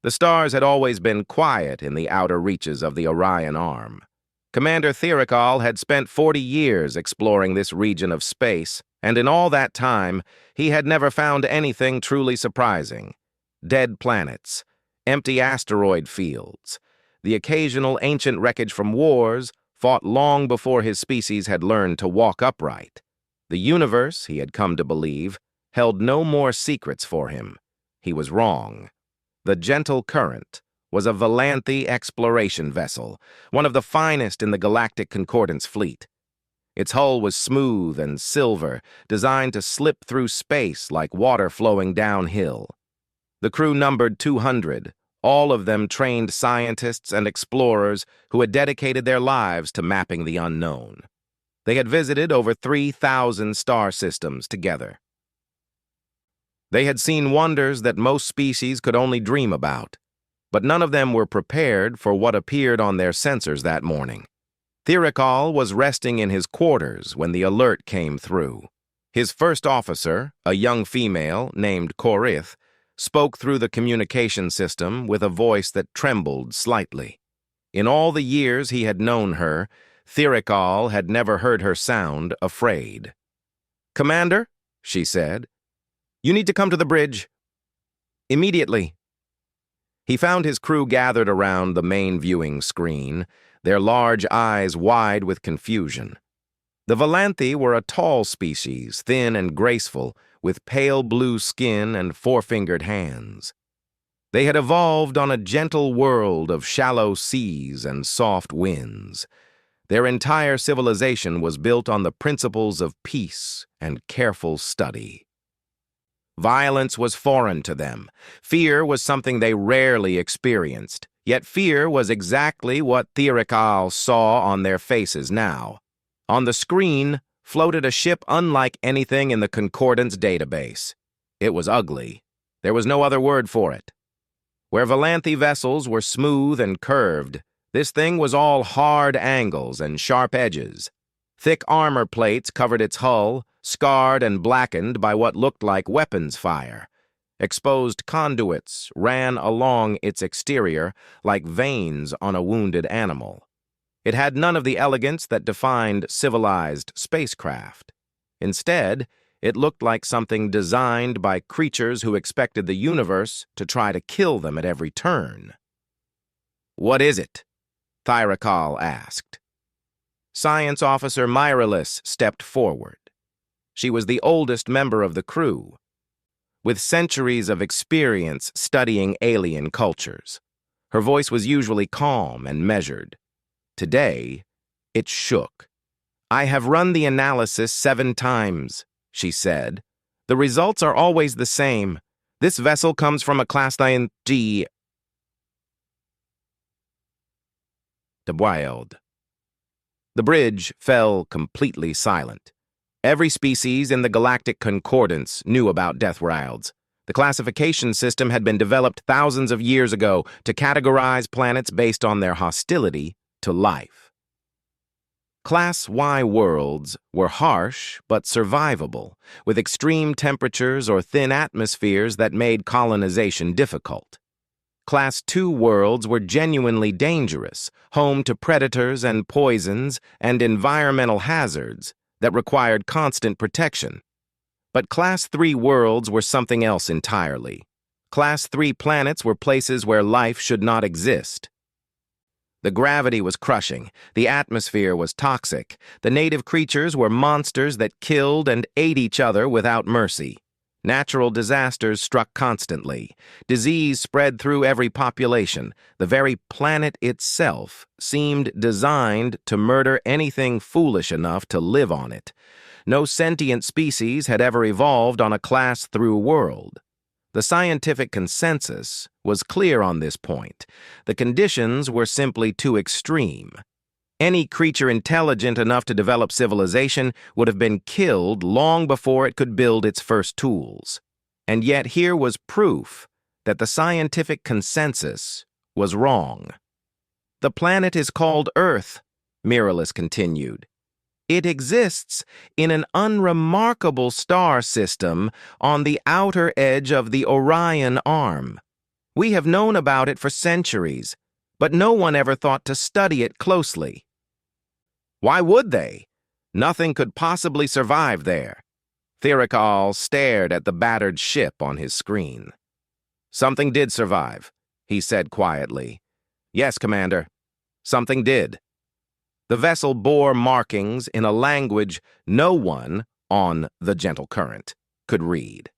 The stars had always been quiet in the outer reaches of the Orion Arm. Commander Thirikal had spent 40 years exploring this region of space, and in all that time, he had never found anything truly surprising. Dead planets, empty asteroid fields, the occasional ancient wreckage from wars fought long before his species had learned to walk upright. The universe, he had come to believe, held no more secrets for him. He was wrong. The Gentle Current was a Valanthe exploration vessel, one of the finest in the Galactic Concordance fleet. Its hull was smooth and silver, designed to slip through space like water flowing downhill. The crew numbered 200, all of them trained scientists and explorers who had dedicated their lives to mapping the unknown. They had visited over 3,000 star systems together. They had seen wonders that most species could only dream about, but none of them were prepared for what appeared on their sensors that morning. Thirikal was resting in his quarters when the alert came through. His first officer, a young female named Korith, spoke through the communication system with a voice that trembled slightly. In all the years he had known her, Thirikal had never heard her sound afraid. "Commander," she said, "you need to come to the bridge. Immediately." He found his crew gathered around the main viewing screen, their large eyes wide with confusion. The Valanthe were a tall species, thin and graceful, with pale blue skin and four-fingered hands. They had evolved on a gentle world of shallow seas and soft winds. Their entire civilization was built on the principles of peace and careful study. Violence was foreign to them. Fear was something they rarely experienced. Yet fear was exactly what Thirikal saw on their faces now. On the screen floated a ship unlike anything in the Concordance database. It was ugly. There was no other word for it. Where Valanthe vessels were smooth and curved, this thing was all hard angles and sharp edges. Thick armor plates covered its hull, scarred and blackened by what looked like weapons fire. Exposed conduits ran along its exterior like veins on a wounded animal. It had none of the elegance that defined civilized spacecraft. Instead, it looked like something designed by creatures who expected the universe to try to kill them at every turn. "What is it?" Thirikal asked. Science Officer Myralis stepped forward. She was the oldest member of the crew, with centuries of experience studying alien cultures. Her voice was usually calm and measured. Today, it shook. "I have run the analysis 7 times, she said. "The results are always the same. This vessel comes from a class G. Deathworld." The bridge fell completely silent. Every species in the Galactic Concordance knew about Deathworlds. The classification system had been developed thousands of years ago to categorize planets based on their hostility to life. Class Y worlds were harsh but survivable, with extreme temperatures or thin atmospheres that made colonization difficult. Class 2 worlds were genuinely dangerous, home to predators and poisons and environmental hazards that required constant protection. But Class 3 worlds were something else entirely. Class 3 planets were places where life should not exist. The gravity was crushing, the atmosphere was toxic, the native creatures were monsters that killed and ate each other without mercy. Natural disasters struck constantly. Disease spread through every population. The very planet itself seemed designed to murder anything foolish enough to live on it. No sentient species had ever evolved on a Class 3 world. The scientific consensus was clear on this point. The conditions were simply too extreme. Any creature intelligent enough to develop civilization would have been killed long before it could build its first tools. And yet here was proof that the scientific consensus was wrong. "The planet is called Earth," Myralis continued. "It exists in an unremarkable star system on the outer edge of the Orion Arm. We have known about it for centuries, but no one ever thought to study it closely. Why would they? Nothing could possibly survive there. Thirikal stared at the battered ship on his screen. Something did survive, he said quietly. Yes, Commander. Something did. The vessel bore markings in a language no one, on the gentle current, could read.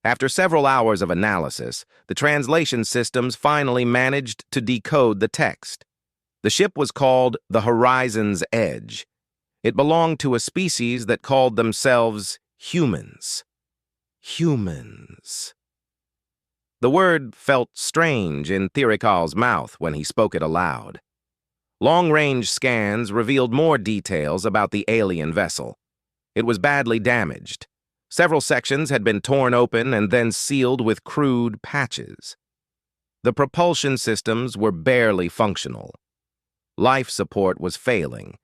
After several hours of analysis, the translation systems finally managed to decode the text. The ship was called the Horizon's Edge. It belonged to a species that called themselves humans. Humans. The word felt strange in Thirikal's mouth when he spoke it aloud. Long-range scans revealed more details about the alien vessel. It was badly damaged. Several sections had been torn open and then sealed with crude patches. The propulsion systems were barely functional. Life support was failing.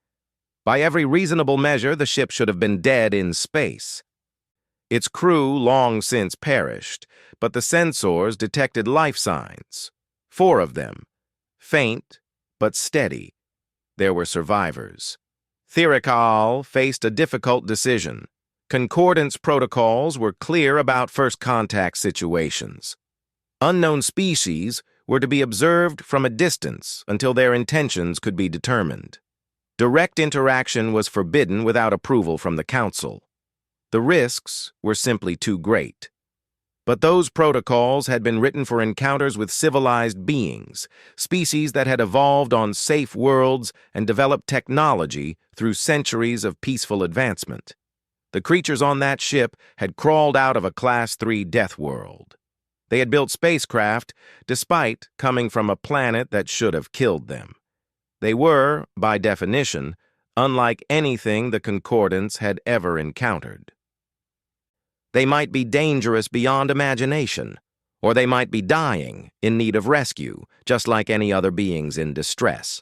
By every reasonable measure, the ship should have been dead in space. Its crew long since perished, but the sensors detected life signs. 4 of them. Faint, but steady. There were survivors. Thirikal faced a difficult decision. Concordance protocols were clear about first contact situations. Unknown species were to be observed from a distance until their intentions could be determined. Direct interaction was forbidden without approval from the Council. The risks were simply too great. But those protocols had been written for encounters with civilized beings, species that had evolved on safe worlds and developed technology through centuries of peaceful advancement. The creatures on that ship had crawled out of a Class 3 Deathworld. They had built spacecraft despite coming from a planet that should have killed them. They were, by definition, unlike anything the Concordance had ever encountered. They might be dangerous beyond imagination, or they might be dying, in need of rescue, just like any other beings in distress.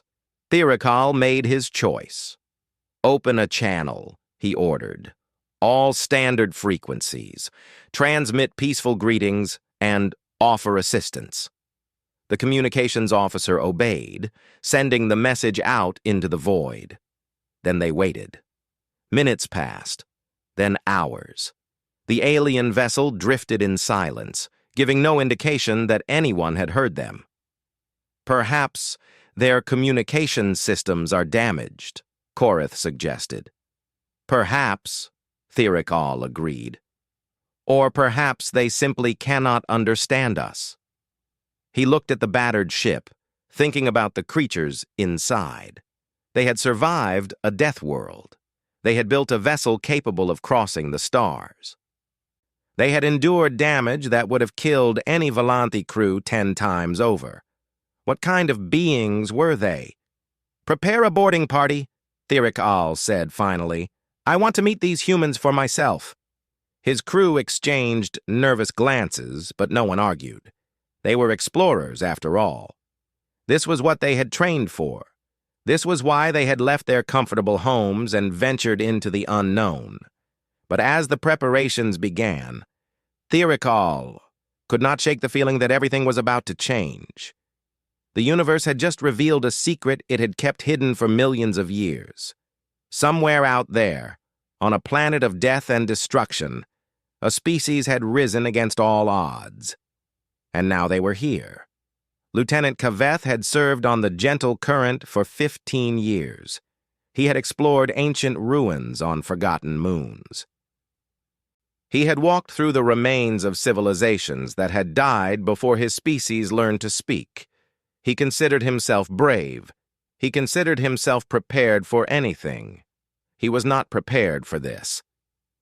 Thirikal made his choice. Open a channel, he ordered. All standard frequencies. Transmit peaceful greetings and offer assistance. The communications officer obeyed, sending the message out into the void. Then they waited. Minutes passed, then hours. The alien vessel drifted in silence, giving no indication that anyone had heard them. Perhaps their communication systems are damaged, Korith suggested. Perhaps, Thirikal agreed. Or perhaps they simply cannot understand us. He looked at the battered ship, thinking about the creatures inside. They had survived a death world. They had built a vessel capable of crossing the stars. They had endured damage that would have killed any Volanthi crew 10 times over. What kind of beings were they? Prepare a boarding party, Thirikal said finally. I want to meet these humans for myself. His crew exchanged nervous glances, but no one argued. They were explorers, after all. This was what they had trained for. This was why they had left their comfortable homes and ventured into the unknown. But as the preparations began, Thirikal could not shake the feeling that everything was about to change. The universe had just revealed a secret it had kept hidden for millions of years. Somewhere out there, on a planet of death and destruction, a species had risen against all odds. And now they were here. Lieutenant Kaveth had served on the Gentle Current for 15 years. He had explored ancient ruins on forgotten moons. He had walked through the remains of civilizations that had died before his species learned to speak. He considered himself brave. He considered himself prepared for anything. He was not prepared for this.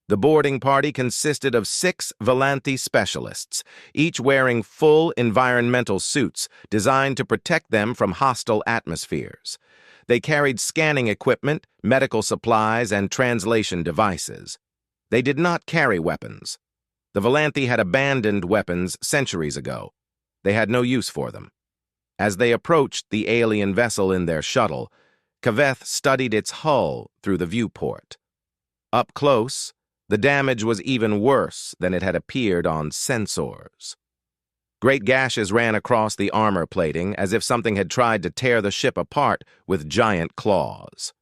The boarding party consisted of 6 Volanthi specialists, each wearing full environmental suits designed to protect them from hostile atmospheres. They carried scanning equipment, medical supplies, and translation devices. They did not carry weapons. The Volanthi had abandoned weapons centuries ago. They had no use for them. As they approached the alien vessel in their shuttle, Kaveth studied its hull through the viewport. Up close, the damage was even worse than it had appeared on sensors. Great gashes ran across the armor plating as if something had tried to tear the ship apart with giant claws.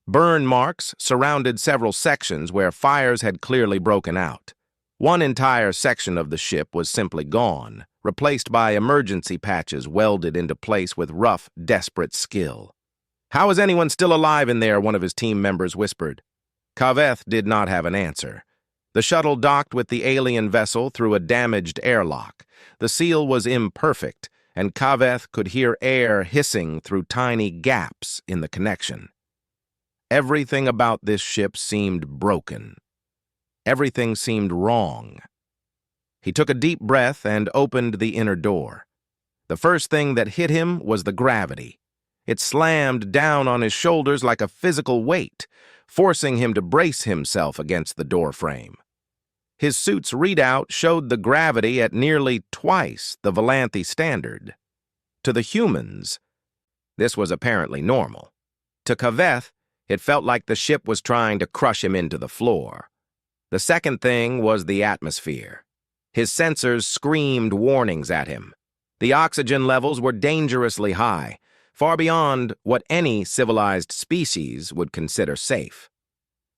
Burn marks surrounded several sections where fires had clearly broken out. One entire section of the ship was simply gone, replaced by emergency patches welded into place with rough, desperate skill. "How is anyone still alive in there?" one of his team members whispered. Kaveth did not have an answer. The shuttle docked with the alien vessel through a damaged airlock. The seal was imperfect, and Kaveth could hear air hissing through tiny gaps in the connection. Everything about this ship seemed broken. Everything seemed wrong. He took a deep breath and opened the inner door. The first thing that hit him was the gravity. It slammed down on his shoulders like a physical weight, forcing him to brace himself against the doorframe. His suit's readout showed the gravity at nearly twice the Volanthi standard. To the humans, this was apparently normal. To Kaveth, it felt like the ship was trying to crush him into the floor. The second thing was the atmosphere. His sensors screamed warnings at him. The oxygen levels were dangerously high, far beyond what any civilized species would consider safe.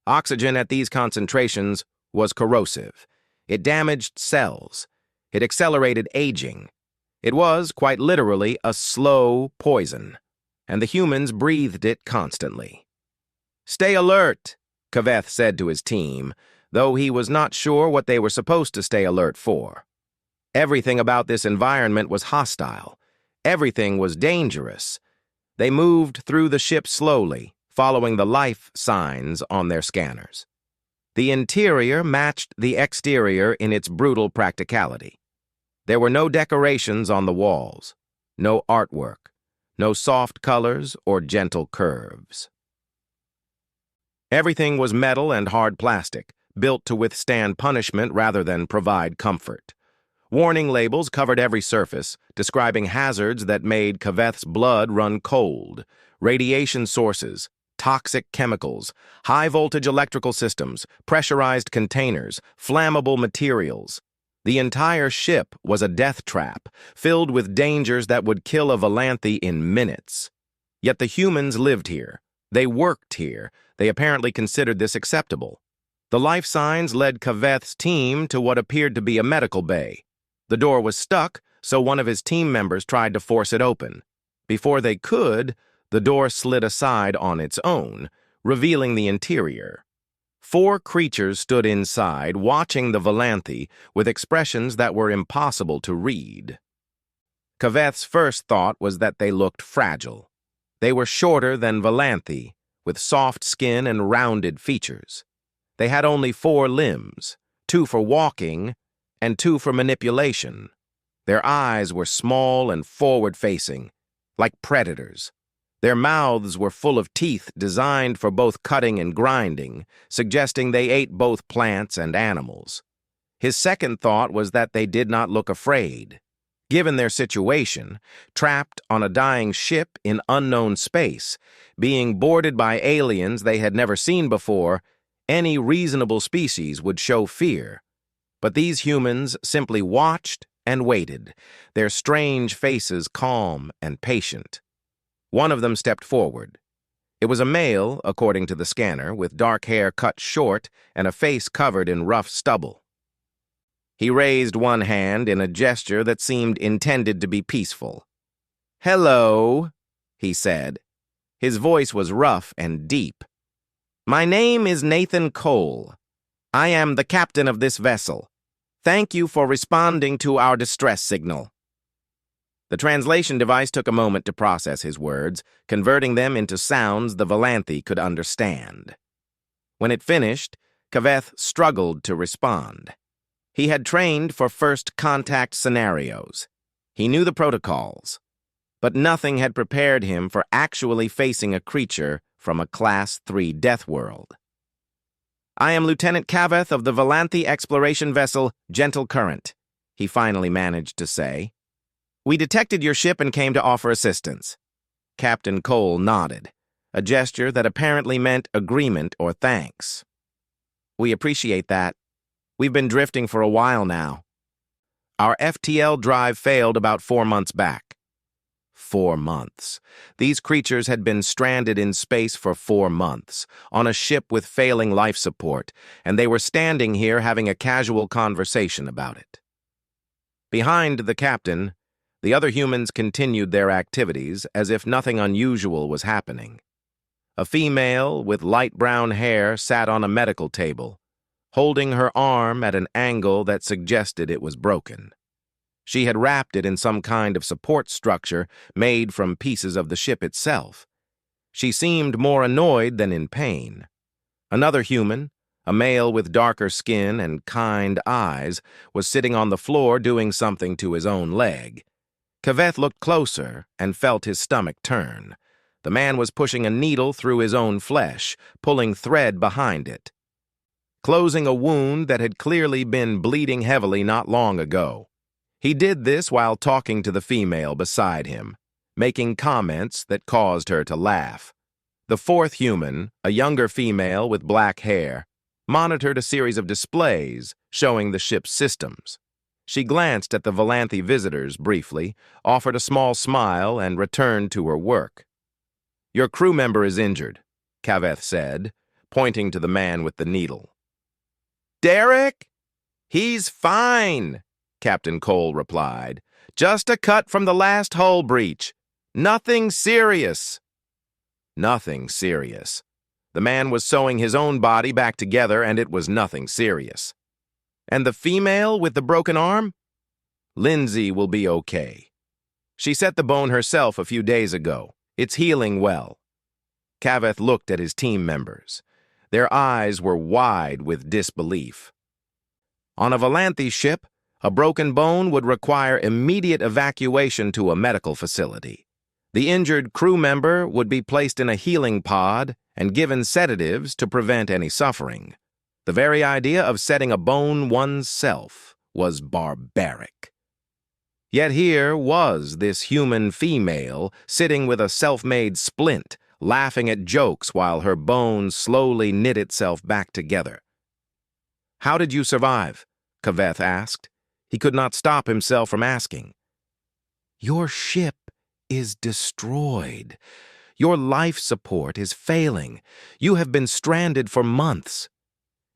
Oxygen at these concentrations was corrosive. It damaged cells. It accelerated aging. It was, quite literally, a slow poison, and the humans breathed it constantly. "Stay alert," Kaveth said to his team, though he was not sure what they were supposed to stay alert for. Everything about this environment was hostile. Everything was dangerous. They moved through the ship slowly, following the life signs on their scanners. The interior matched the exterior in its brutal practicality. There were no decorations on the walls, no artwork, no soft colors or gentle curves. Everything was metal and hard plastic, built to withstand punishment rather than provide comfort. Warning labels covered every surface, describing hazards that made Kaveth's blood run cold: radiation sources, toxic chemicals, high-voltage electrical systems, pressurized containers, flammable materials. The entire ship was a death trap, filled with dangers that would kill a Volanthi in minutes. Yet the humans lived here. They worked here. They apparently considered this acceptable. The life signs led Kaveth's team to what appeared to be a medical bay. The door was stuck, so one of his team members tried to force it open. Before they could, the door slid aside on its own, revealing the interior. 4 creatures stood inside, watching the Volanthi with expressions that were impossible to read. Kaveth's first thought was that they looked fragile. They were shorter than Volanthi, with soft skin and rounded features. They had only 4 limbs, 2 for walking and 2 for manipulation. Their eyes were small and forward-facing, like predators. Their mouths were full of teeth designed for both cutting and grinding, suggesting they ate both plants and animals. His second thought was that they did not look afraid. Given their situation, trapped on a dying ship in unknown space, being boarded by aliens they had never seen before, any reasonable species would show fear. But these humans simply watched and waited, their strange faces calm and patient. One of them stepped forward. It was a male, according to the scanner, with dark hair cut short and a face covered in rough stubble. He raised one hand in a gesture that seemed intended to be peaceful. "Hello," he said. His voice was rough and deep. "My name is Nathan Cole. I am the captain of this vessel. Thank you for responding to our distress signal." The translation device took a moment to process his words, converting them into sounds the Volanthi could understand. When it finished, Kaveth struggled to respond. He had trained for first contact scenarios. He knew the protocols, but nothing had prepared him for actually facing a creature from a Class 3 Deathworld. "I am Lieutenant Kaveth of the Volanthi exploration vessel Gentle Current," he finally managed to say. "We detected your ship and came to offer assistance." Captain Cole nodded, a gesture that apparently meant agreement or thanks. "We appreciate that. We've been drifting for a while now." Our FTL drive failed about 4 months back. 4 months. These creatures had been stranded in space for 4 months, on a ship with failing life support, and they were standing here having a casual conversation about it. Behind the captain, the other humans continued their activities as if nothing unusual was happening. A female with light brown hair sat on a medical table, holding her arm at an angle that suggested it was broken. She had wrapped it in some kind of support structure made from pieces of the ship itself. She seemed more annoyed than in pain. Another human, a male with darker skin and kind eyes, was sitting on the floor doing something to his own leg. Kaveth looked closer and felt his stomach turn. The man was pushing a needle through his own flesh, pulling thread behind it, closing a wound that had clearly been bleeding heavily not long ago. He did this while talking to the female beside him, making comments that caused her to laugh. The fourth human, a younger female with black hair, monitored a series of displays showing the ship's systems. She glanced at the Volanthi visitors briefly, offered a small smile, and returned to her work. "Your crew member is injured," Kaveth said, pointing to the man with the needle. "Derek? He's fine," Captain Cole replied. "Just a cut from the last hull breach. Nothing serious." Nothing serious. The man was sewing his own body back together, and it was nothing serious. And the female with the broken arm? Lindsay will be okay. She set the bone herself a few days ago. It's healing well. Kaveth looked at his team members. Their eyes were wide with disbelief. On a Volanthi ship, a broken bone would require immediate evacuation to a medical facility. The injured crew member would be placed in a healing pod and given sedatives to prevent any suffering. The very idea of setting a bone oneself was barbaric. Yet here was this human female sitting with a self-made splint, laughing at jokes while her bone slowly knit itself back together. "How did you survive?" Kaveth asked. He could not stop himself from asking. "Your ship is destroyed. Your life support is failing. You have been stranded for months."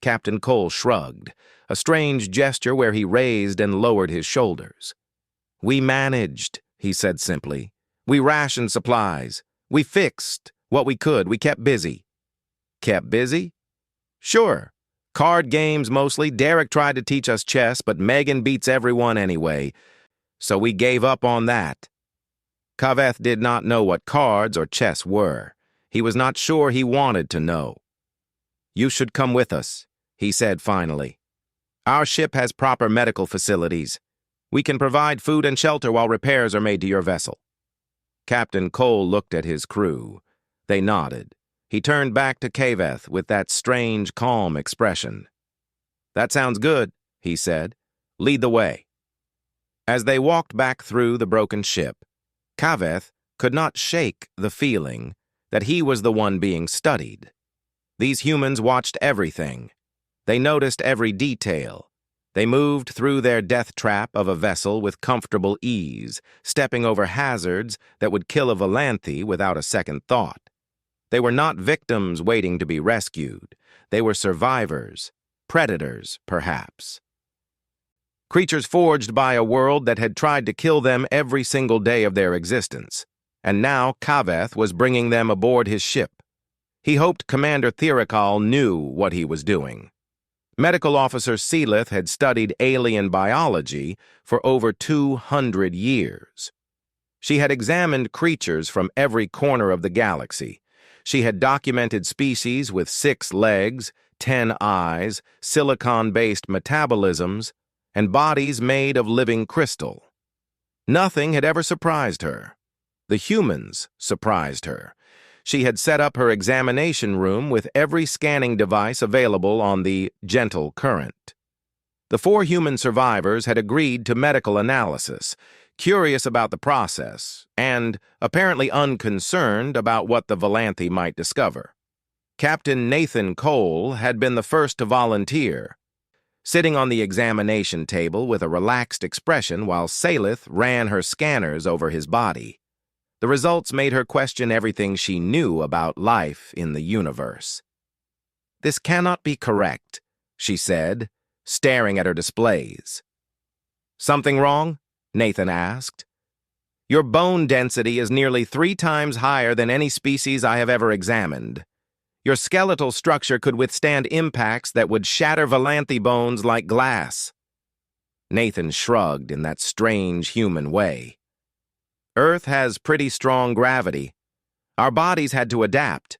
Captain Cole shrugged, a strange gesture where he raised and lowered his shoulders. "We managed," he said simply. "We rationed supplies. We fixed what we could. We kept busy." "Kept busy?" "Sure. Card games mostly. Derek tried to teach us chess, but Megan beats everyone anyway. So we gave up on that." Kaveth did not know what cards or chess were. He was not sure he wanted to know. "You should come with us," he said finally. "Our ship has proper medical facilities. We can provide food and shelter while repairs are made to your vessel." Captain Cole looked at his crew. They nodded. He turned back to Kaveth with that strange, calm expression. "That sounds good," he said. "Lead the way." As they walked back through the broken ship, Kaveth could not shake the feeling that he was the one being studied. These humans watched everything. They noticed every detail. They moved through their death trap of a vessel with comfortable ease, stepping over hazards that would kill a Volanthi without a second thought. They were not victims waiting to be rescued. They were survivors, predators, perhaps. Creatures forged by a world that had tried to kill them every single day of their existence. And now Kaveth was bringing them aboard his ship. He hoped Commander Thirikal knew what he was doing. Medical Officer Seelith had studied alien biology for over 200 years. She had examined creatures from every corner of the galaxy. She had documented species with 6 legs, 10 eyes, silicon-based metabolisms, and bodies made of living crystal. Nothing had ever surprised her. The humans surprised her. She had set up her examination room with every scanning device available on the gentle current. The 4 human survivors had agreed to medical analysis, curious about the process, and apparently unconcerned about what the Volanthi might discover. Captain Nathan Cole had been the first to volunteer. sitting on the examination table with a relaxed expression while Salith ran her scanners over his body. The results made her question everything she knew about life in the universe. "This cannot be correct," she said, staring at her displays. "Something wrong?" Nathan asked. "Your bone density is nearly 3 times higher than any species I have ever examined. Your skeletal structure could withstand impacts that would shatter Valanthi bones like glass." Nathan shrugged in that strange human way. "Earth has pretty strong gravity. Our bodies had to adapt."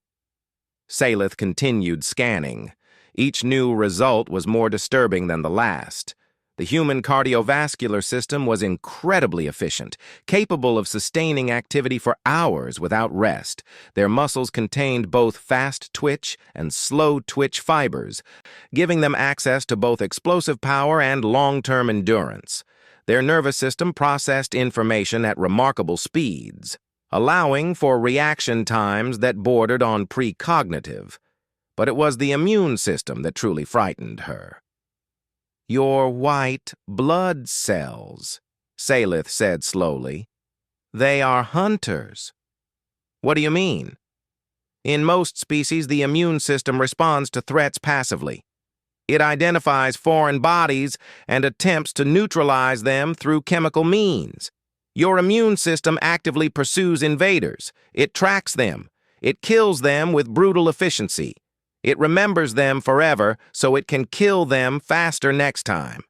Salith continued scanning. Each new result was more disturbing than the last. The human cardiovascular system was incredibly efficient, capable of sustaining activity for hours without rest. Their muscles contained both fast-twitch and slow-twitch fibers, giving them access to both explosive power and long-term endurance. Their nervous system processed information at remarkable speeds, allowing for reaction times that bordered on precognitive. But it was the immune system that truly frightened her. "Your white blood cells," Salith said slowly. "They are hunters." "What do you mean?" "In most species, the immune system responds to threats passively. It identifies foreign bodies and attempts to neutralize them through chemical means. Your immune system actively pursues invaders. It tracks them. It kills them with brutal efficiency. It remembers them forever so it can kill them faster next time."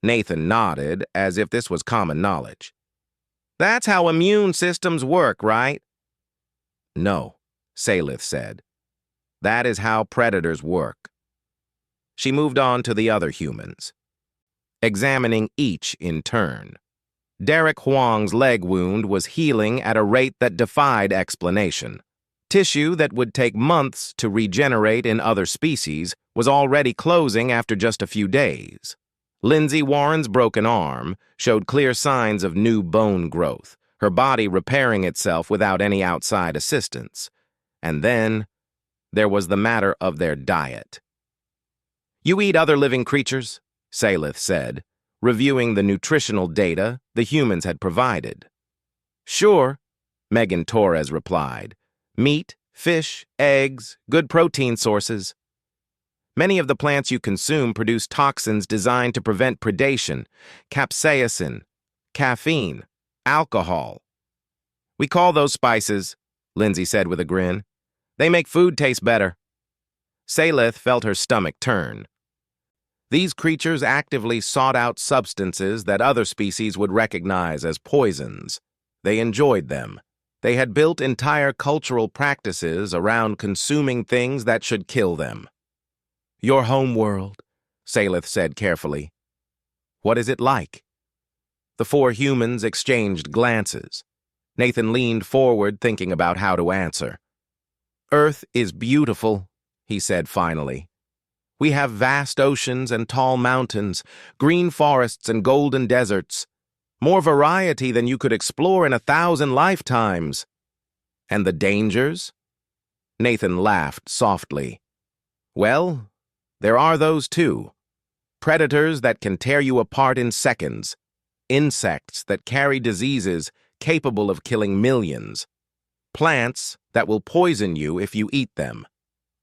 Nathan nodded as if this was common knowledge. "That's how immune systems work, right?" "No," Salith said. "That is how predators work." She moved on to the other humans, examining each in turn. Derek Huang's leg wound was healing at a rate that defied explanation. Tissue that would take months to regenerate in other species was already closing after just a few days. Lindsay Warren's broken arm showed clear signs of new bone growth, her body repairing itself without any outside assistance. And then there was the matter of their diet. "You eat other living creatures?" Salith said, reviewing the nutritional data the humans had provided. "Sure," Megan Torres replied. "Meat, fish, eggs, good protein sources." "Many of the plants you consume produce toxins designed to prevent predation, capsaicin, caffeine, alcohol." "We call those spices," Lindsay said with a grin. "They make food taste better." Salith felt her stomach turn. These creatures actively sought out substances that other species would recognize as poisons. They enjoyed them. They had built entire cultural practices around consuming things that should kill them. "Your home world," Salith said carefully. "What is it like?" The 4 humans exchanged glances. Nathan leaned forward, thinking about how to answer. "Earth is beautiful," he said finally. "We have vast oceans and tall mountains, green forests and golden deserts. More variety than you could explore in 1,000 lifetimes." "And the dangers?" Nathan laughed softly. "Well, there are those too. Predators that can tear you apart in seconds. Insects that carry diseases capable of killing millions. Plants that will poison you if you eat them.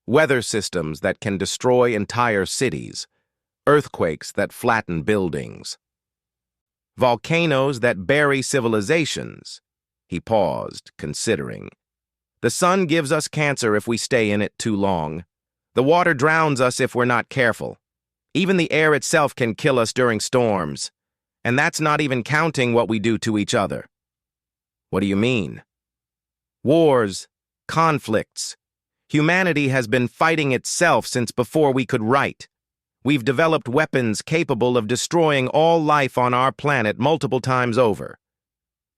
Weather systems that can destroy entire cities. Earthquakes that flatten buildings. Volcanoes that bury civilizations." He paused, considering. "The sun gives us cancer if we stay in it too long. The water drowns us if we're not careful. Even the air itself can kill us during storms. And that's not even counting what we do to each other." "What do you mean?" "Wars, conflicts. Humanity has been fighting itself since before we could write. We've developed weapons capable of destroying all life on our planet multiple times over."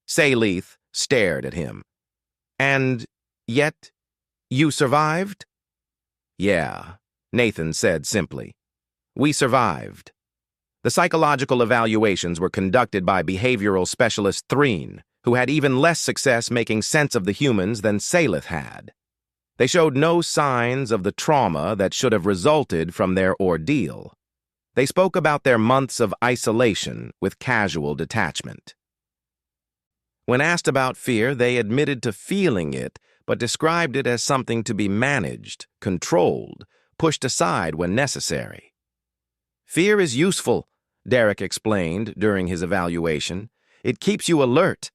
Salith stared at him. "And yet, you survived?" "Yeah," Nathan said simply. "We survived." The psychological evaluations were conducted by behavioral specialist Threen, who had even less success making sense of the humans than Salith had. They showed no signs of the trauma that should have resulted from their ordeal. They spoke about their months of isolation with casual detachment. When asked about fear, they admitted to feeling it, but described it as something to be managed, controlled, pushed aside when necessary. Fear is useful, Derek explained during his evaluation. It keeps you alert.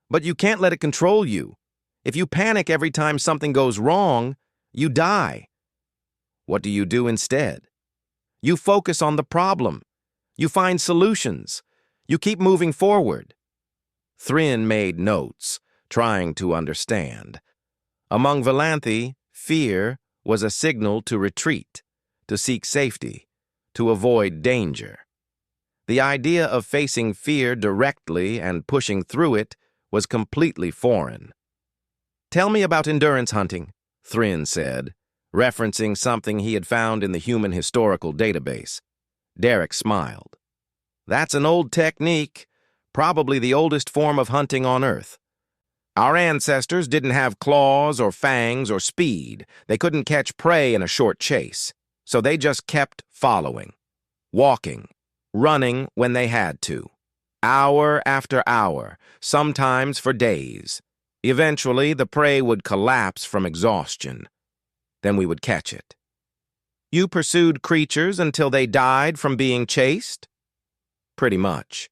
But you can't let it control you. If you panic every time something goes wrong, you die. What do you do instead? You focus on the problem. You find solutions. You keep moving forward. Thryn made notes, trying to understand. Among Valanthi, fear was a signal to retreat, to seek safety, to avoid danger. The idea of facing fear directly and pushing through it was completely foreign. "Tell me about endurance hunting," Thryn said, referencing something he had found in the Human Historical Database. Derek smiled. "That's an old technique, probably the oldest form of hunting on Earth. Our ancestors didn't have claws or fangs or speed. They couldn't catch prey in a short chase, so they just kept following, walking, running when they had to, hour after hour, sometimes for days. Eventually, the prey would collapse from exhaustion. Then we would catch it." "You pursued creatures until they died from being chased?" "Pretty much.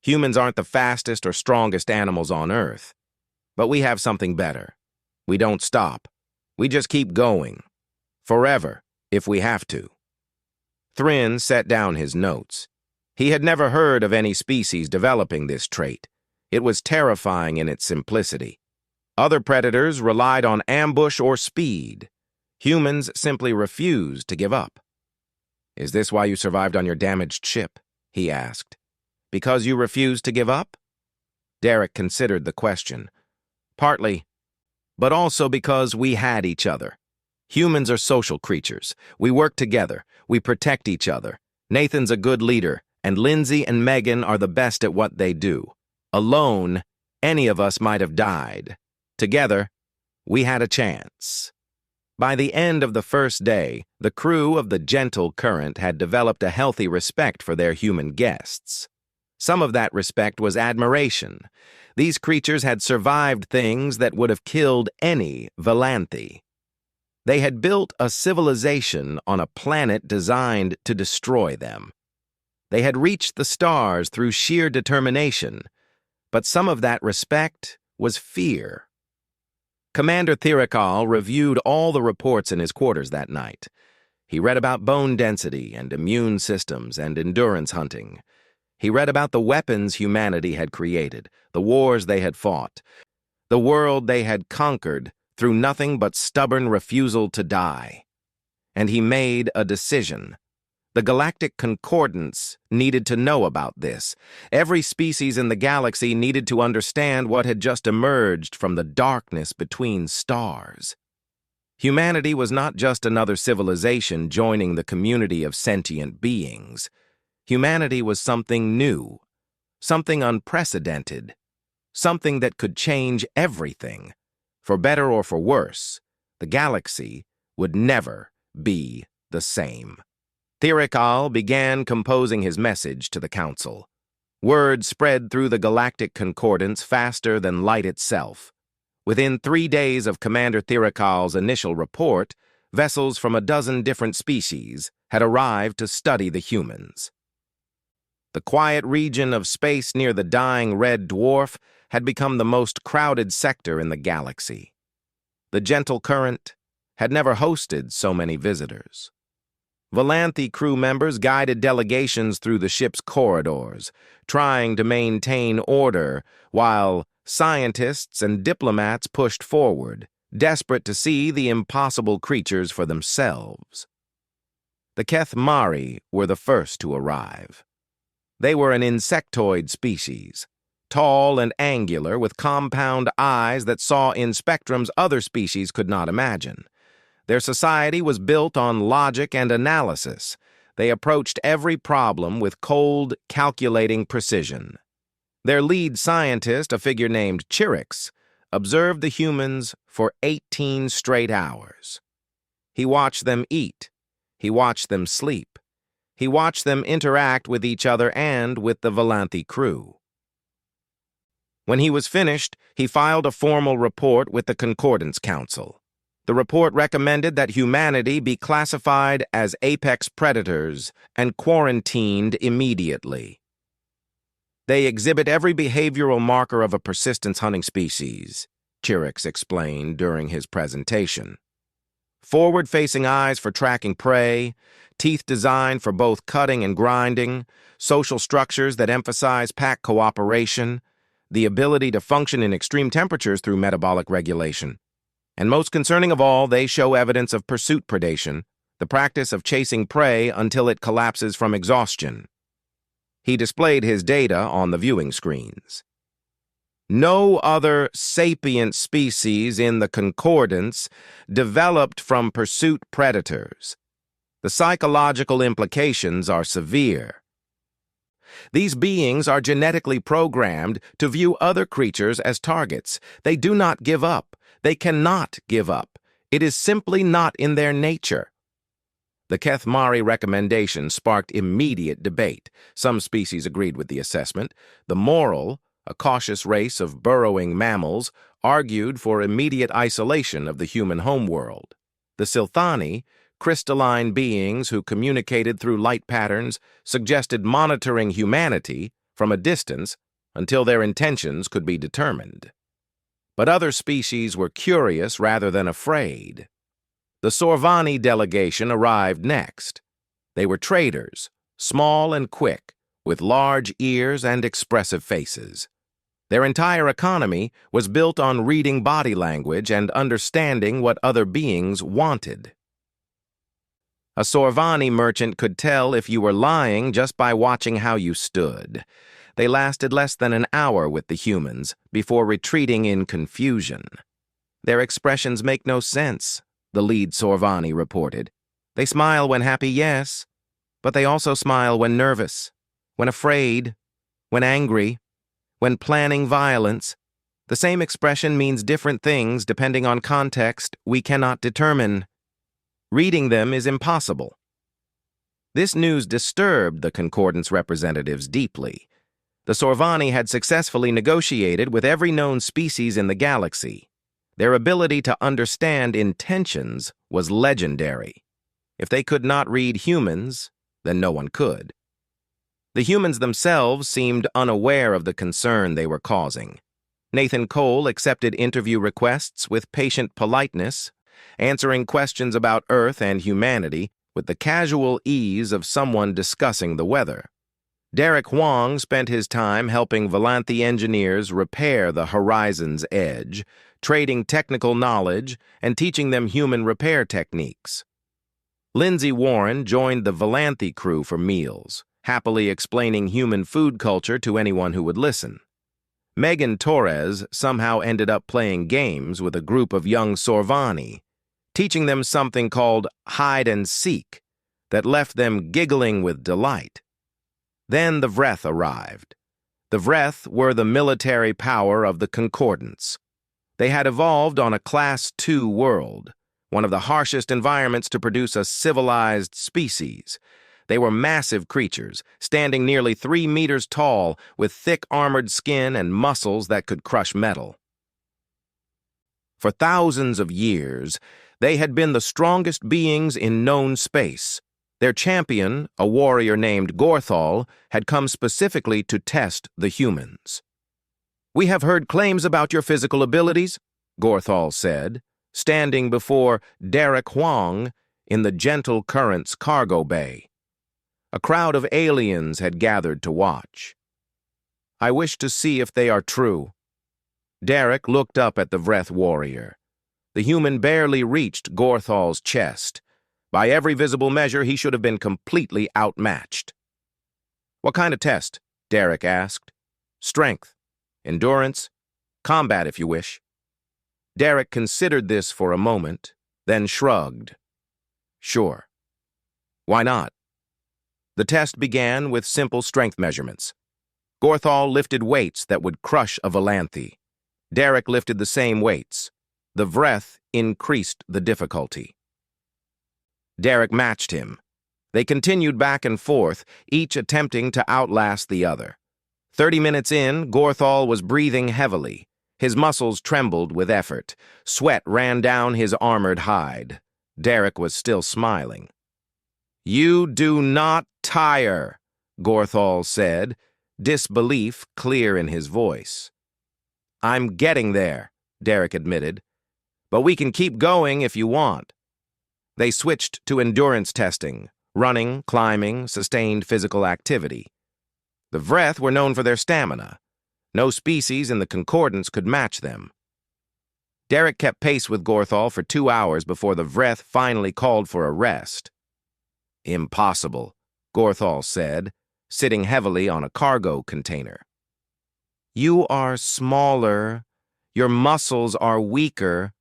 Humans aren't the fastest or strongest animals on Earth. But we have something better. We don't stop. We just keep going. Forever, if we have to." Thryn set down his notes. He had never heard of any species developing this trait. It was terrifying in its simplicity. Other predators relied on ambush or speed. Humans simply refused to give up. "Is this why you survived on your damaged ship?" he asked. "Because you refused to give up?" Derek considered the question. "Partly, but also because we had each other. Humans are social creatures. We work together. We protect each other. Nathan's a good leader, and Lindsay and Megan are the best at what they do. Alone, any of us might have died. Together, we had a chance." By the end of the first day, the crew of the Gentle Current had developed a healthy respect for their human guests. Some of that respect was admiration. These creatures had survived things that would have killed any Valanthi. They had built a civilization on a planet designed to destroy them. They had reached the stars through sheer determination, but some of that respect was fear. Commander Thirikal reviewed all the reports in his quarters that night. He read about bone density and immune systems and endurance hunting. He read about the weapons humanity had created, the wars they had fought, the world they had conquered through nothing but stubborn refusal to die. And he made a decision. The Galactic Concordance needed to know about this. Every species in the galaxy needed to understand what had just emerged from the darkness between stars. Humanity was not just another civilization joining the community of sentient beings. Humanity was something new, something unprecedented, something that could change everything. For better or for worse, the galaxy would never be the same. Thirikal began composing his message to the Council. Word spread through the Galactic Concordance faster than light itself. Within 3 days of Commander Thirikal's initial report, vessels from a dozen different species had arrived to study the humans. The quiet region of space near the dying red dwarf had become the most crowded sector in the galaxy. The Gentle Current had never hosted so many visitors. Valanthi crew members guided delegations through the ship's corridors, trying to maintain order, while scientists and diplomats pushed forward, desperate to see the impossible creatures for themselves. The Keth Mari were the first to arrive. They were an insectoid species, tall and angular with compound eyes that saw in spectrums other species could not imagine. Their society was built on logic and analysis. They approached every problem with cold, calculating precision. Their lead scientist, a figure named Chirix, observed the humans for 18 straight hours. He watched them eat. He watched them sleep. He watched them interact with each other and with the Volanthi crew. When he was finished, he filed a formal report with the Concordance Council. The report recommended that humanity be classified as apex predators and quarantined immediately. They exhibit every behavioral marker of a persistence hunting species, Chirix explained during his presentation. Forward-facing eyes for tracking prey, teeth designed for both cutting and grinding, social structures that emphasize pack cooperation, the ability to function in extreme temperatures through metabolic regulation. And most concerning of all, they show evidence of pursuit predation, the practice of chasing prey until it collapses from exhaustion. He displayed his data on the viewing screens. No other sapient species in the Concordance developed from pursuit predators. The psychological implications are severe. These beings are genetically programmed to view other creatures as targets. They do not give up. They cannot give up. It is simply not in their nature. The Kethmari recommendation sparked immediate debate. Some species agreed with the assessment. The Moral, a cautious race of burrowing mammals, argued for immediate isolation of the human homeworld. The Silthani, crystalline beings who communicated through light patterns, suggested monitoring humanity from a distance until their intentions could be determined. But other species were curious rather than afraid. The Sorvani delegation arrived next. They were traders, small and quick, with large ears and expressive faces. Their entire economy was built on reading body language and understanding what other beings wanted. A Sorvani merchant could tell if you were lying just by watching how you stood. They lasted less than an hour with the humans before retreating in confusion. Their expressions make no sense, the lead Sorvani reported. They smile when happy, yes, but they also smile when nervous, when afraid, when angry, when planning violence. The same expression means different things depending on context we cannot determine. Reading them is impossible. This news disturbed the Concordance representatives deeply. The Sorvani had successfully negotiated with every known species in the galaxy. Their ability to understand intentions was legendary. If they could not read humans, then no one could. The humans themselves seemed unaware of the concern they were causing. Nathan Cole accepted interview requests with patient politeness, answering questions about Earth and humanity with the casual ease of someone discussing the weather. Derek Huang spent his time helping Volanthi engineers repair the Horizon's Edge, trading technical knowledge and teaching them human repair techniques. Lindsay Warren joined the Volanthi crew for meals, happily explaining human food culture to anyone who would listen. Megan Torres somehow ended up playing games with a group of young Sorvani, teaching them something called hide and seek that left them giggling with delight. Then the Vreth arrived. The Vreth were the military power of the Concordance. They had evolved on a Class II world, one of the harshest environments to produce a civilized species. They were massive creatures, standing nearly 3 meters tall, with thick armored skin and muscles that could crush metal. For thousands of years, they had been the strongest beings in known space. Their champion, a warrior named Gorthal, had come specifically to test the humans. "We have heard claims about your physical abilities," Gorthal said, standing before Derek Huang in the Gentle Currents cargo bay. A crowd of aliens had gathered to watch. "I wish to see if they are true." Derek looked up at the Vreth warrior. The human barely reached Gorthal's chest. By every visible measure, he should have been completely outmatched. "What kind of test?" Derek asked. "Strength, endurance, combat if you wish." Derek considered this for a moment, then shrugged. "Sure. Why not?" The test began with simple strength measurements. Gorthal lifted weights that would crush a Volanthi. Derek lifted the same weights. The Vreth increased the difficulty. Derek matched him. They continued back and forth, each attempting to outlast the other. 30 minutes in, Gorthal was breathing heavily. His muscles trembled with effort. Sweat ran down his armored hide. Derek was still smiling. "You do not tire," Gorthal said, disbelief clear in his voice. "I'm getting there," Derek admitted. "But we can keep going if you want." They switched to endurance testing, running, climbing, sustained physical activity. The Vreth were known for their stamina. No species in the Concordance could match them. Derek kept pace with Gorthal for 2 hours before the Vreth finally called for a rest. "Impossible," Gorthal said, sitting heavily on a cargo container. "You are smaller. Your muscles are weaker.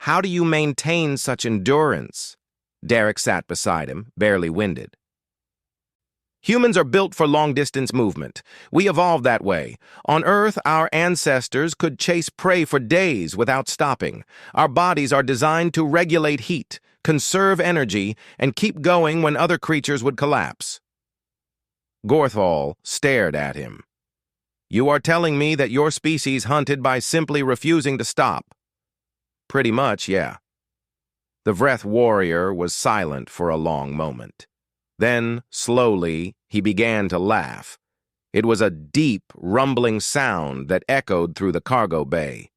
How do you maintain such endurance?" Derek sat beside him, barely winded. "Humans are built for long-distance movement. We evolved that way. On Earth, our ancestors could chase prey for days without stopping. Our bodies are designed to regulate heat, conserve energy, and keep going when other creatures would collapse." Gorthal stared at him. "You are telling me that your species hunted by simply refusing to stop?" "Pretty much, yeah." The Vreth warrior was silent for a long moment. Then, slowly, he began to laugh. It was a deep, rumbling sound that echoed through the cargo bay.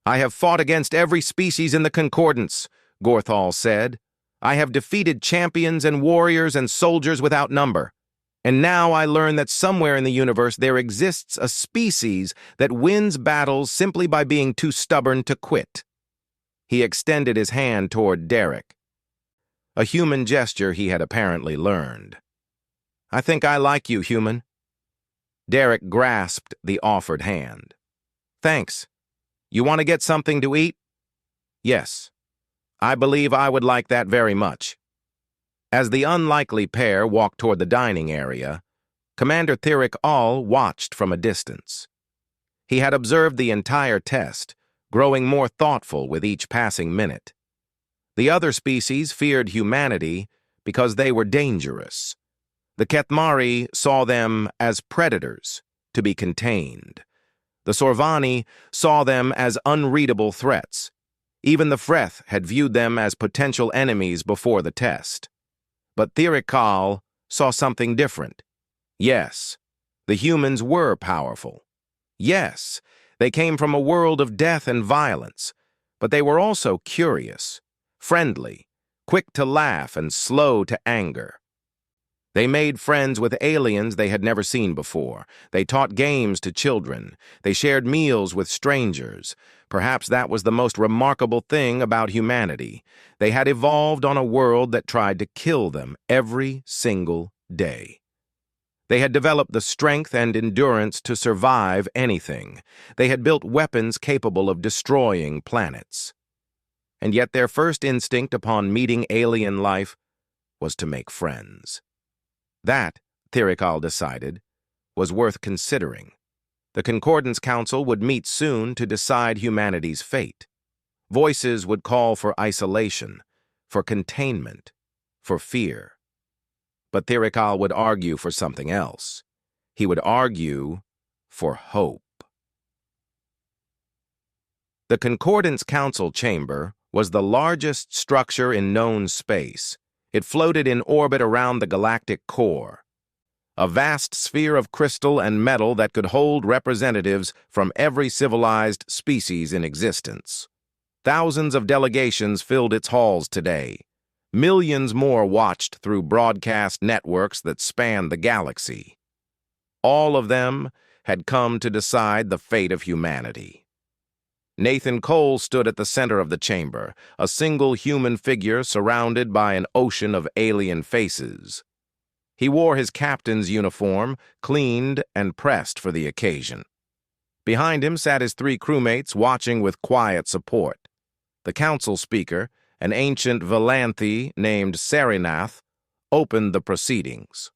"I have fought against every species in the Concordance," Gorthal said. "I have defeated champions and warriors and soldiers without number. And now I learn that somewhere in the universe there exists a species that wins battles simply by being too stubborn to quit." He extended his hand toward Derek, a human gesture he had apparently learned. "I think I like you, human." Derek grasped the offered hand. "Thanks. You want to get something to eat?" "Yes. I believe I would like that very much." As the unlikely pair walked toward the dining area, Commander Thirik All watched from a distance. He had observed the entire test, growing more thoughtful with each passing minute. The other species feared humanity because they were dangerous. The Kethmari saw them as predators, to be contained. The Sorvani saw them as unreadable threats. Even the Vreth had viewed them as potential enemies before the test. But Thirikal saw something different. Yes, the humans were powerful. Yes, they came from a world of death and violence, but they were also curious, friendly, quick to laugh and slow to anger. They made friends with aliens they had never seen before. They taught games to children. They shared meals with strangers. Perhaps that was the most remarkable thing about humanity. They had evolved on a world that tried to kill them every single day. They had developed the strength and endurance to survive anything. They had built weapons capable of destroying planets. And yet their first instinct upon meeting alien life was to make friends. That, Thirikal decided, was worth considering. The Concordance Council would meet soon to decide humanity's fate. Voices would call for isolation, for containment, for fear. But Thirikal would argue for something else. He would argue for hope. The Concordance Council chamber was the largest structure in known space. It floated in orbit around the galactic core, a vast sphere of crystal and metal that could hold representatives from every civilized species in existence. Thousands of delegations filled its halls today. Millions more watched through broadcast networks that spanned the galaxy. All of them had come to decide the fate of humanity. Nathan Cole stood at the center of the chamber, a single human figure surrounded by an ocean of alien faces. He wore his captain's uniform, cleaned and pressed for the occasion. Behind him sat his 3 crewmates watching with quiet support. The council speaker, an ancient Valanthi named Sarinath, opened the proceedings.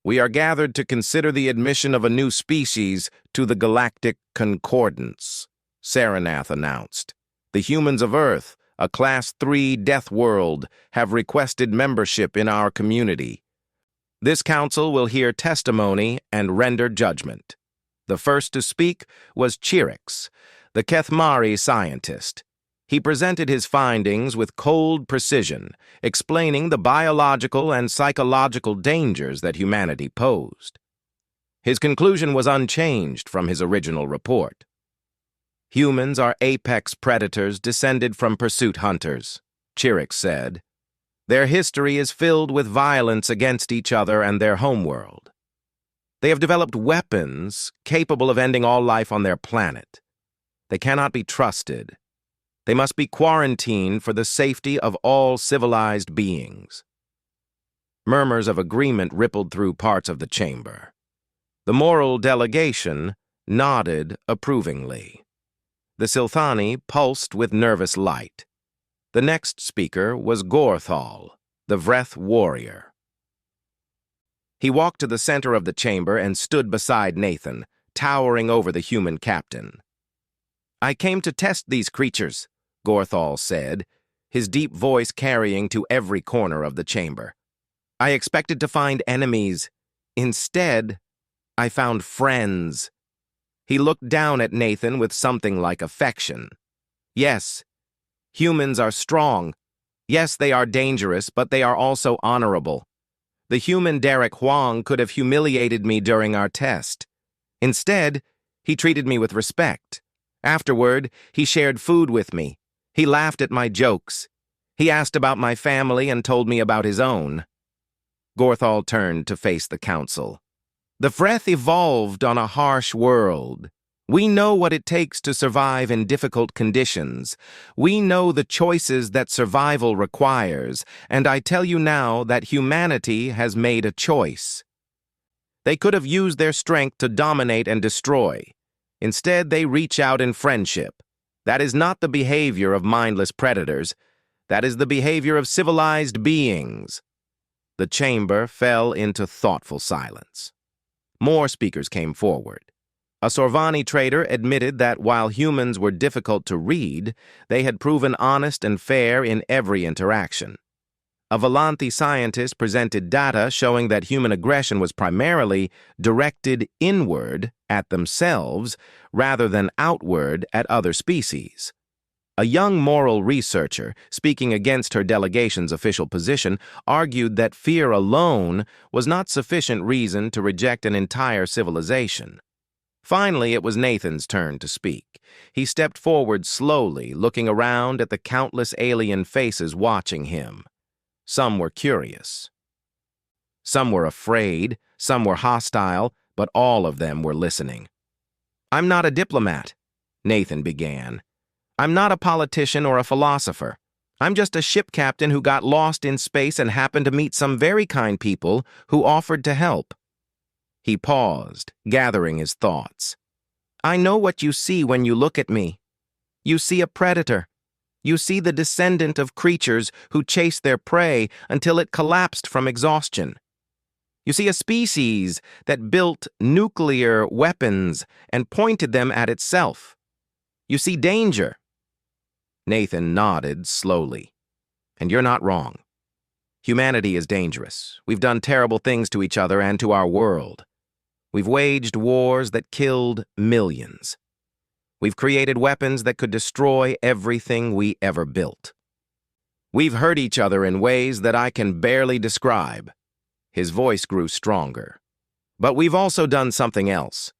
"We are gathered to consider the admission of a new species to the Galactic Concordance," Sarinath announced. "The humans of Earth, a Class 3 Deathworld, have requested membership in our community. This council will hear testimony and render judgment. The first to speak was Chirix, the Kethmari scientist. He presented his findings with cold precision, explaining the biological and psychological dangers that humanity posed. His conclusion was unchanged from his original report. Humans are apex predators descended from pursuit hunters, Chirix said. Their history is filled with violence against each other and their homeworld. They have developed weapons capable of ending all life on their planet. They cannot be trusted. They must be quarantined for the safety of all civilized beings. Murmurs of agreement rippled through parts of the chamber. The moral delegation nodded approvingly. The Silthani pulsed with nervous light. The next speaker was Gorthal, the Vreth warrior. He walked to the center of the chamber and stood beside Nathan, towering over the human captain. "I came to test these creatures," Gorthal said, his deep voice carrying to every corner of the chamber. "I expected to find enemies. Instead, I found friends." He looked down at Nathan with something like affection. "Yes, humans are strong. Yes, they are dangerous, but they are also honorable. The human Derek Huang could have humiliated me during our test. Instead, he treated me with respect. Afterward, he shared food with me. He laughed at my jokes. He asked about my family and told me about his own." Gorthal turned to face the council. "The Vreth evolved on a harsh world. We know what it takes to survive in difficult conditions. We know the choices that survival requires, and I tell you now that humanity has made a choice. They could have used their strength to dominate and destroy. Instead, they reach out in friendship. That is not the behavior of mindless predators. That is the behavior of civilized beings." The chamber fell into thoughtful silence. More speakers came forward. A Sorvani trader admitted that while humans were difficult to read, they had proven honest and fair in every interaction. A Volanthi scientist presented data showing that human aggression was primarily directed inward at themselves rather than outward at other species. A young moral researcher, speaking against her delegation's official position, argued that fear alone was not sufficient reason to reject an entire civilization. Finally, it was Nathan's turn to speak. He stepped forward slowly, looking around at the countless alien faces watching him. Some were curious. Some were afraid, some were hostile, but all of them were listening. "I'm not a diplomat," Nathan began. "I'm not a politician or a philosopher. I'm just a ship captain who got lost in space and happened to meet some very kind people who offered to help." He paused, gathering his thoughts. "I know what you see when you look at me. You see a predator. You see the descendant of creatures who chased their prey until it collapsed from exhaustion. You see a species that built nuclear weapons and pointed them at itself. You see danger." Nathan nodded slowly. "And you're not wrong. Humanity is dangerous. We've done terrible things to each other and to our world. We've waged wars that killed millions. We've created weapons that could destroy everything we ever built. We've hurt each other in ways that I can barely describe." His voice grew stronger. "But we've also done something else.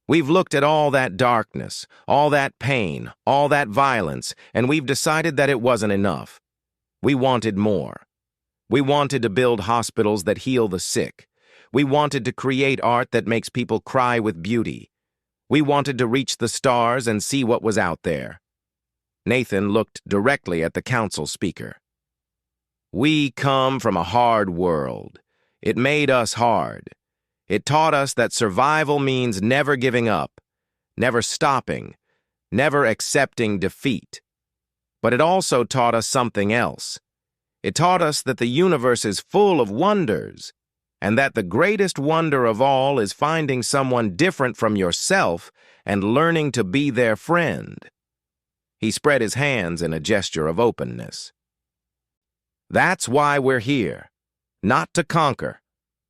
We've looked at all that darkness, all that pain, all that violence, and we've decided that it wasn't enough. We wanted more. We wanted to build hospitals that heal the sick. We wanted to create art that makes people cry with beauty. We wanted to reach the stars and see what was out there." Nathan looked directly at the council speaker. "We come from a hard world. It made us hard. It taught us that survival means never giving up, never stopping, never accepting defeat. But it also taught us something else. It taught us that the universe is full of wonders, and that the greatest wonder of all is finding someone different from yourself and learning to be their friend." He spread his hands in a gesture of openness. That's why we're here. Not to conquer,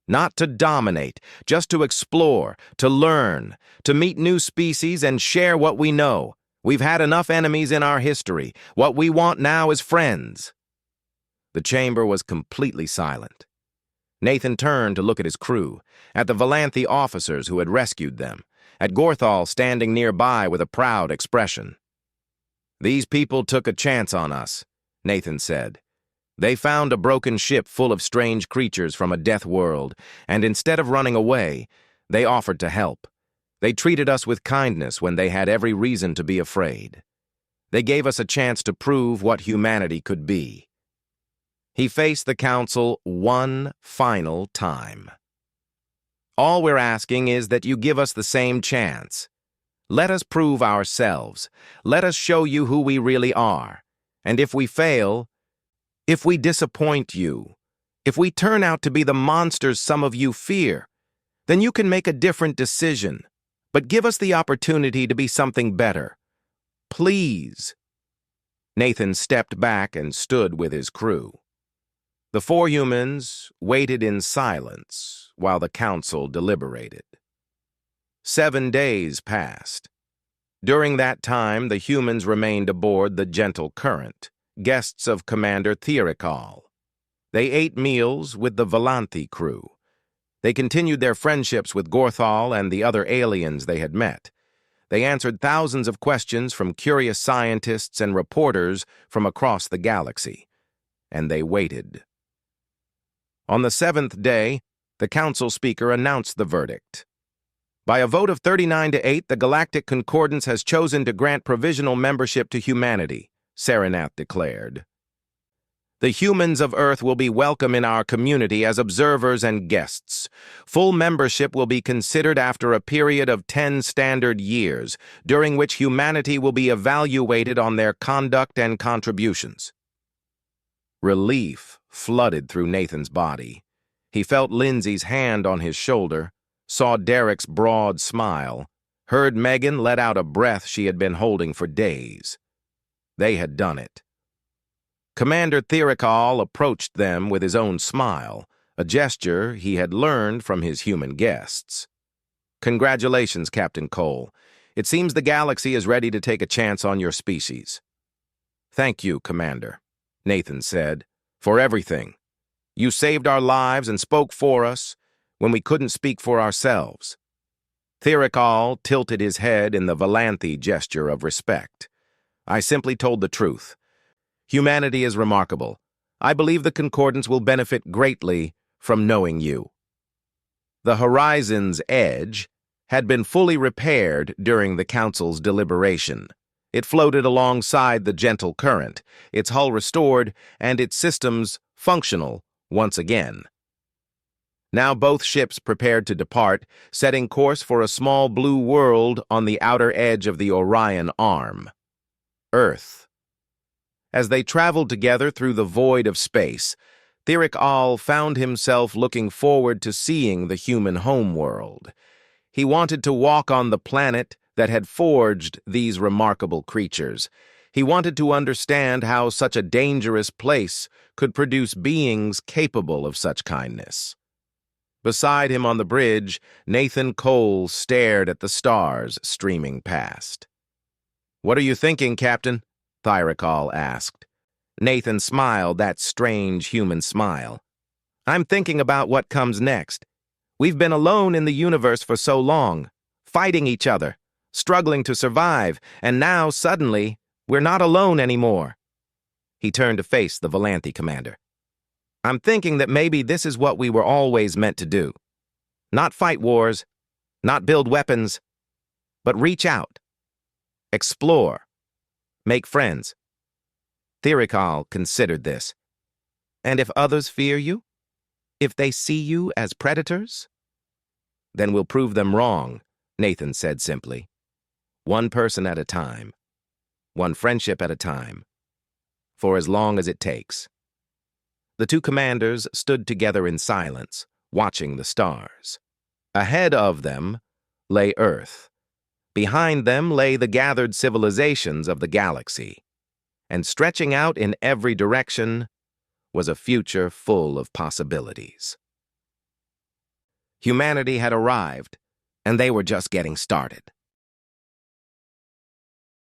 not to dominate, just to explore, to learn, to meet new species and share what we know. We've had enough enemies in our history. What we want now is friends. The chamber was completely silent. Nathan turned to look at his crew, at the Valanthi officers who had rescued them, at Gorthal standing nearby with a proud expression. These people took a chance on us, Nathan said. They found a broken ship full of strange creatures from a death world, and instead of running away, they offered to help. They treated us with kindness when they had every reason to be afraid. They gave us a chance to prove what humanity could be. He faced the council one final time. All we're asking is that you give us the same chance. Let us prove ourselves. Let us show you who we really are. And if we fail, if we disappoint you, if we turn out to be the monsters some of you fear, then you can make a different decision. But give us the opportunity to be something better. Please. Nathan stepped back and stood with his crew. The four humans waited in silence while the council deliberated. 7 days passed. During that time, the humans remained aboard the Gentle Current, guests of Commander Thierikal. They ate meals with the Valanthi crew. They continued their friendships with Gorthal and the other aliens they had met. They answered thousands of questions from curious scientists and reporters from across the galaxy. And they waited. On the 7th day, the council speaker announced the verdict. By a vote of 39-8, the Galactic Concordance has chosen to grant provisional membership to humanity, Saranath declared. The humans of Earth will be welcome in our community as observers and guests. Full membership will be considered after a period of 10 standard years, during which humanity will be evaluated on their conduct and contributions. Relief flooded through Nathan's body. He felt Lindsay's hand on his shoulder, saw Derek's broad smile, heard Megan let out a breath she had been holding for days. They had done it. Commander Thierikal approached them with his own smile, a gesture he had learned from his human guests. Congratulations, Captain Cole. It seems the galaxy is ready to take a chance on your species. Thank you, Commander, Nathan said, for everything. You saved our lives and spoke for us when we couldn't speak for ourselves. Thierikal tilted his head in the Valanthi gesture of respect. I simply told the truth. Humanity is remarkable. I believe the Concordance will benefit greatly from knowing you. The Horizon's edge had been fully repaired during the Council's deliberation. It floated alongside the Gentle Current, its hull restored and its systems functional once again. Now both ships prepared to depart, setting course for a small blue world on the outer edge of the Orion Arm. Earth. As they traveled together through the void of space, Thierikal found himself looking forward to seeing the human homeworld. He wanted to walk on the planet that had forged these remarkable creatures. He wanted to understand how such a dangerous place could produce beings capable of such kindness. Beside him on the bridge, Nathan Cole stared at the stars streaming past. "What are you thinking, Captain?" Thierikal asked. Nathan smiled that strange human smile. "I'm thinking about what comes next. We've been alone in the universe for so long, fighting each other, struggling to survive, and now, suddenly, we're not alone anymore." He turned to face the Valanthi commander. "I'm thinking that maybe this is what we were always meant to do. Not fight wars, not build weapons, but reach out, explore, make friends." Thierikal considered this. "And if others fear you? If they see you as predators?" "Then we'll prove them wrong," Nathan said simply. "One person at a time. One friendship at a time. For as long as it takes." The two commanders stood together in silence, watching the stars. Ahead of them lay Earth. Behind them lay the gathered civilizations of the galaxy, and stretching out in every direction was a future full of possibilities. Humanity had arrived, and they were just getting started.